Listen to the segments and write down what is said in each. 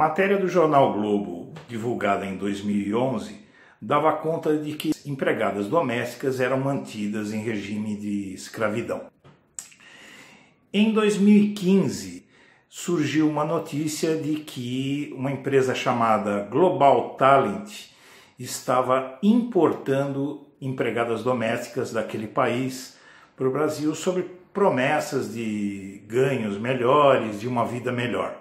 matéria do jornal Globo, divulgada em 2011, dava conta de que empregadas domésticas eram mantidas em regime de escravidão. Em 2015, surgiu uma notícia de que uma empresa chamada Global Talent estava importando empregadas domésticas daquele país para o Brasil sob promessas de ganhos melhores, de uma vida melhor.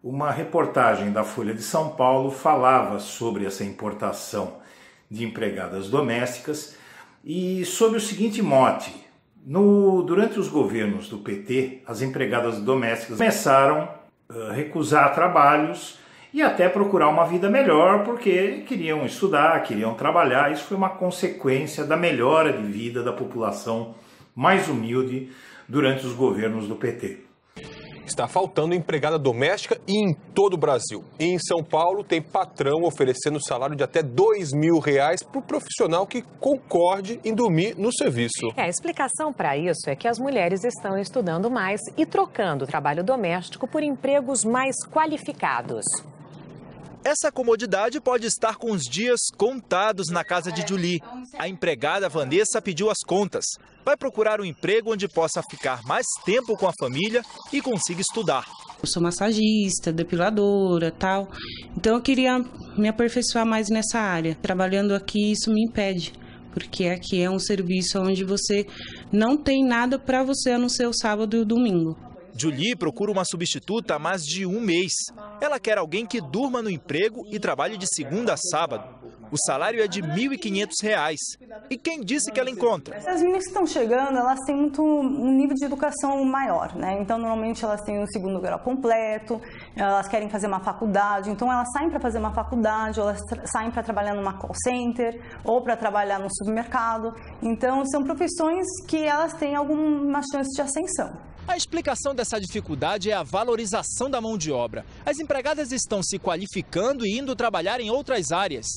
Uma reportagem da Folha de São Paulo falava sobre essa importação de empregadas domésticas e sob o seguinte mote: durante os governos do PT, as empregadas domésticas começaram a recusar trabalhos e até procurar uma vida melhor porque queriam estudar, queriam trabalhar. Isso foi uma consequência da melhora de vida da população mais humilde durante os governos do PT. Está faltando empregada doméstica e em todo o Brasil. E em São Paulo tem patrão oferecendo salário de até R$2.000 para o profissional que concorde em dormir no serviço. A explicação para isso é que as mulheres estão estudando mais e trocando o trabalho doméstico por empregos mais qualificados. Essa comodidade pode estar com os dias contados na casa de Julie. A empregada Vanessa pediu as contas. Vai procurar um emprego onde possa ficar mais tempo com a família e consiga estudar. Eu sou massagista, depiladora, tal. Então eu queria me aperfeiçoar mais nessa área. Trabalhando aqui, isso me impede, porque aqui é um serviço onde você não tem nada para você a não ser o sábado e o domingo. Julie procura uma substituta há mais de um mês. Ela quer alguém que durma no emprego e trabalhe de segunda a sábado. O salário é de R$1.500. E quem disse que ela encontra? As meninas que estão chegando, elas têm um nível de educação maior, né? Então, normalmente, elas têm o segundo grau completo, elas querem fazer uma faculdade. Então, elas saem para fazer uma faculdade, ou elas saem para trabalhar numa call center, ou para trabalhar no supermercado. Então, são profissões que elas têm alguma chance de ascensão. A explicação dessa dificuldade é a valorização da mão de obra. As empregadas estão se qualificando e indo trabalhar em outras áreas.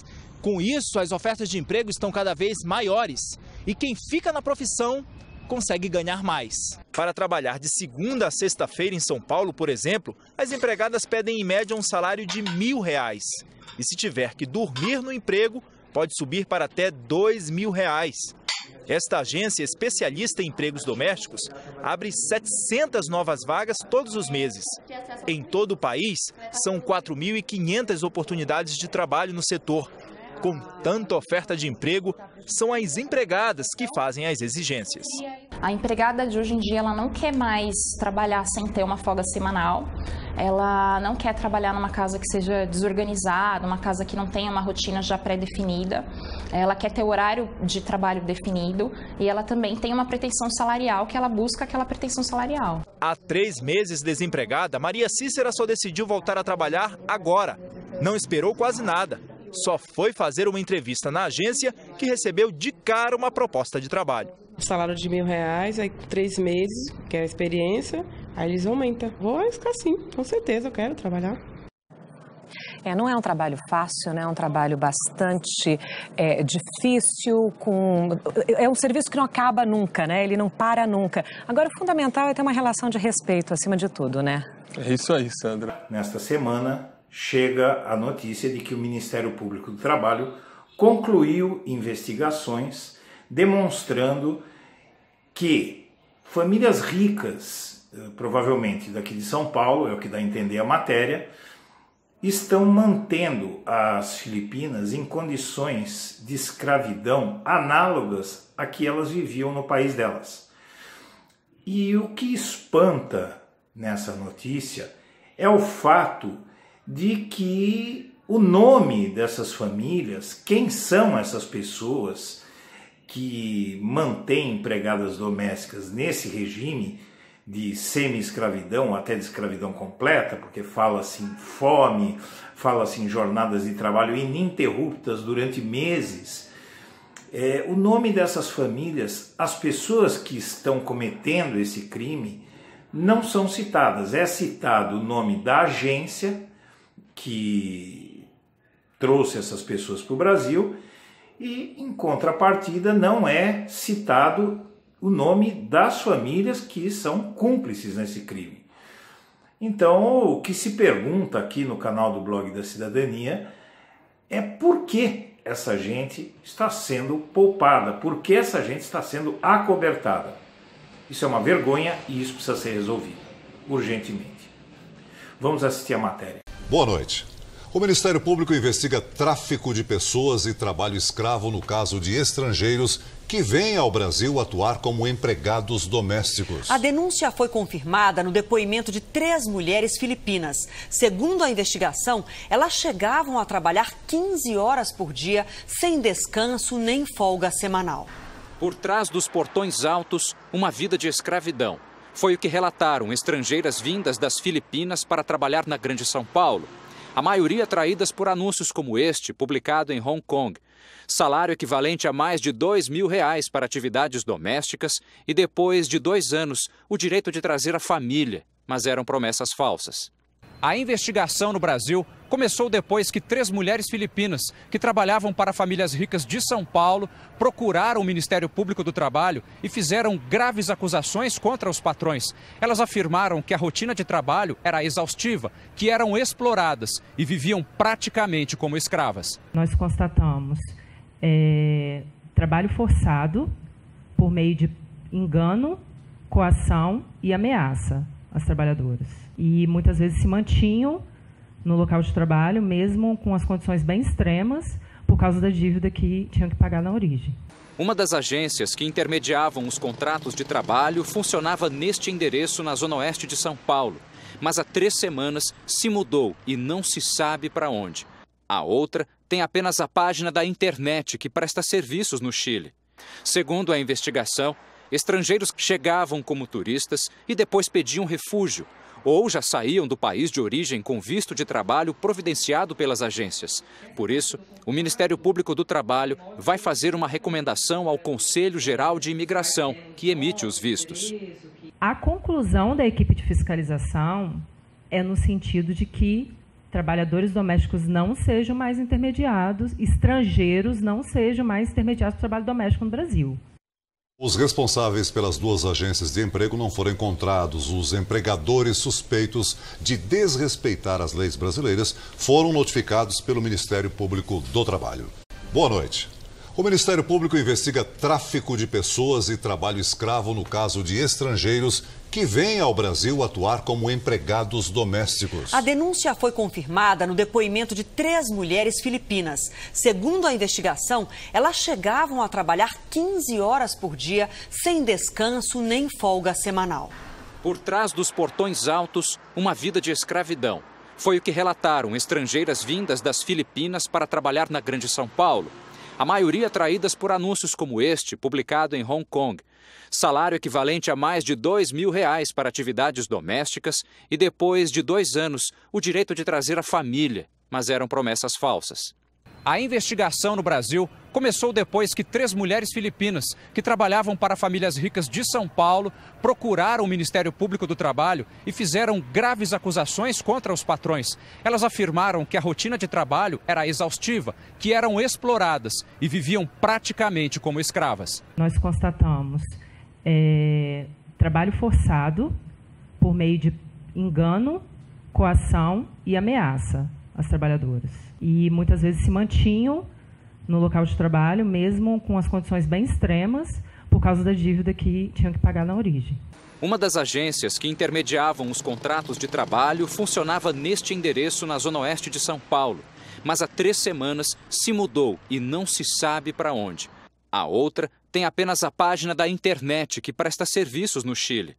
Com isso, as ofertas de emprego estão cada vez maiores. E quem fica na profissão consegue ganhar mais. Para trabalhar de segunda a sexta-feira em São Paulo, por exemplo, as empregadas pedem em média um salário de R$1.000. E se tiver que dormir no emprego, pode subir para até R$2.000. Esta agência, especialista em empregos domésticos, abre 700 novas vagas todos os meses. Em todo o país, são 4.500 oportunidades de trabalho no setor. Com tanta oferta de emprego, são as empregadas que fazem as exigências. A empregada de hoje em dia, ela não quer mais trabalhar sem ter uma folga semanal. Ela não quer trabalhar numa casa que seja desorganizada, uma casa que não tenha uma rotina já pré-definida. Ela quer ter horário de trabalho definido e ela também tem uma pretensão salarial, que ela busca aquela pretensão salarial. Há 3 meses desempregada, Maria Cícera só decidiu voltar a trabalhar agora. Não esperou quase nada. Só foi fazer uma entrevista na agência que recebeu de cara uma proposta de trabalho. Salário de R$1.000, aí 3 meses, que é a experiência, aí eles aumentam. Vou arriscar sim, com certeza, eu quero trabalhar. Não é um trabalho fácil, né? É um trabalho bastante difícil, é um serviço que não acaba nunca, né? Ele não para nunca. Agora, o fundamental é ter uma relação de respeito acima de tudo, né? É isso aí, Sandra. Nesta semana, chega a notícia de que o Ministério Público do Trabalho concluiu investigações demonstrando que famílias ricas, provavelmente daqui de São Paulo, é o que dá a entender a matéria, estão mantendo as Filipinas em condições de escravidão análogas a que elas viviam no país delas. E o que espanta nessa notícia é o fato de que o nome dessas famílias, quem são essas pessoas que mantêm empregadas domésticas nesse regime de semi-escravidão, até de escravidão completa, porque fala-se em fome, fala-se em jornadas de trabalho ininterruptas durante meses. O nome dessas famílias, as pessoas que estão cometendo esse crime, não são citadas. É citado o nome da agência que trouxe essas pessoas para o Brasil e, em contrapartida, não é citado o nome das famílias que são cúmplices nesse crime. Então, o que se pergunta aqui no canal do Blog da Cidadania é por que essa gente está sendo poupada, por que essa gente está sendo acobertada. Isso é uma vergonha e isso precisa ser resolvido, urgentemente. Vamos assistir a matéria. Boa noite. O Ministério Público investiga tráfico de pessoas e trabalho escravo no caso de estrangeiros que vêm ao Brasil atuar como empregados domésticos. A denúncia foi confirmada no depoimento de 3 mulheres filipinas. Segundo a investigação, elas chegavam a trabalhar 15 horas por dia, sem descanso nem folga semanal. Por trás dos portões altos, uma vida de escravidão. Foi o que relataram estrangeiras vindas das Filipinas para trabalhar na Grande São Paulo. A maioria atraídas por anúncios como este, publicado em Hong Kong. Salário equivalente a mais de R$2.000 para atividades domésticas e depois de 2 anos, o direito de trazer a família, mas eram promessas falsas. A investigação no Brasil começou depois que 3 mulheres filipinas que trabalhavam para famílias ricas de São Paulo procuraram o Ministério Público do Trabalho e fizeram graves acusações contra os patrões. Elas afirmaram que a rotina de trabalho era exaustiva, que eram exploradas e viviam praticamente como escravas. Nós constatamos trabalho forçado por meio de engano, coação e ameaça às trabalhadoras. E muitas vezes se mantinham no local de trabalho, mesmo com as condições bem extremas, por causa da dívida que tinham que pagar na origem. Uma das agências que intermediavam os contratos de trabalho funcionava neste endereço na Zona Oeste de São Paulo. Mas há 3 semanas se mudou e não se sabe para onde. A outra tem apenas a página da internet que presta serviços no Chile. Segundo a investigação, estrangeiros chegavam como turistas e depois pediam refúgio, ou já saíam do país de origem com visto de trabalho providenciado pelas agências. Por isso, o Ministério Público do Trabalho vai fazer uma recomendação ao Conselho Geral de Imigração, que emite os vistos. A conclusão da equipe de fiscalização é no sentido de que trabalhadores domésticos não sejam mais intermediados, estrangeiros não sejam mais intermediados para o trabalho doméstico no Brasil. Os responsáveis pelas 2 agências de emprego não foram encontrados. Os empregadores suspeitos de desrespeitar as leis brasileiras foram notificados pelo Ministério Público do Trabalho. Boa noite. O Ministério Público investiga tráfico de pessoas e trabalho escravo no caso de estrangeiros que vêm ao Brasil atuar como empregados domésticos. A denúncia foi confirmada no depoimento de 3 mulheres filipinas. Segundo a investigação, elas chegavam a trabalhar 15 horas por dia, sem descanso nem folga semanal. Por trás dos portões altos, uma vida de escravidão. Foi o que relataram estrangeiras vindas das Filipinas para trabalhar na Grande São Paulo. A maioria atraídas por anúncios como este, publicado em Hong Kong. Salário equivalente a mais de R$2.000 para atividades domésticas e depois de 2 anos, o direito de trazer a família, mas eram promessas falsas. A investigação no Brasil começou depois que 3 mulheres filipinas que trabalhavam para famílias ricas de São Paulo procuraram o Ministério Público do Trabalho e fizeram graves acusações contra os patrões. Elas afirmaram que a rotina de trabalho era exaustiva, que eram exploradas e viviam praticamente como escravas. Nós constatamos trabalho forçado por meio de engano, coação e ameaça às trabalhadoras. E muitas vezes se mantinham no local de trabalho, mesmo com as condições bem extremas, por causa da dívida que tinham que pagar na origem. Uma das agências que intermediavam os contratos de trabalho funcionava neste endereço na Zona Oeste de São Paulo. Mas há 3 semanas se mudou e não se sabe para onde. A outra tem apenas a página da internet que presta serviços no Chile.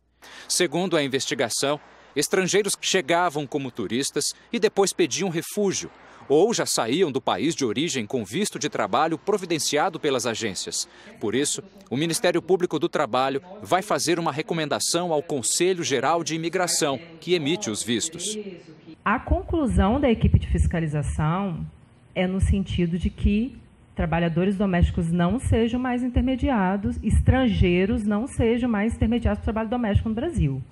Segundo a investigação, estrangeiros chegavam como turistas e depois pediam refúgio, ou já saíam do país de origem com visto de trabalho providenciado pelas agências. Por isso, o Ministério Público do Trabalho vai fazer uma recomendação ao Conselho Geral de Imigração, que emite os vistos. A conclusão da equipe de fiscalização é no sentido de que trabalhadores domésticos não sejam mais intermediados, estrangeiros não sejam mais intermediados para o trabalho doméstico no Brasil.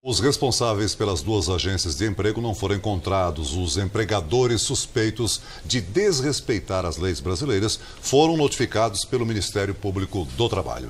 Os responsáveis pelas 2 agências de emprego não foram encontrados. Os empregadores suspeitos de desrespeitar as leis brasileiras foram notificados pelo Ministério Público do Trabalho.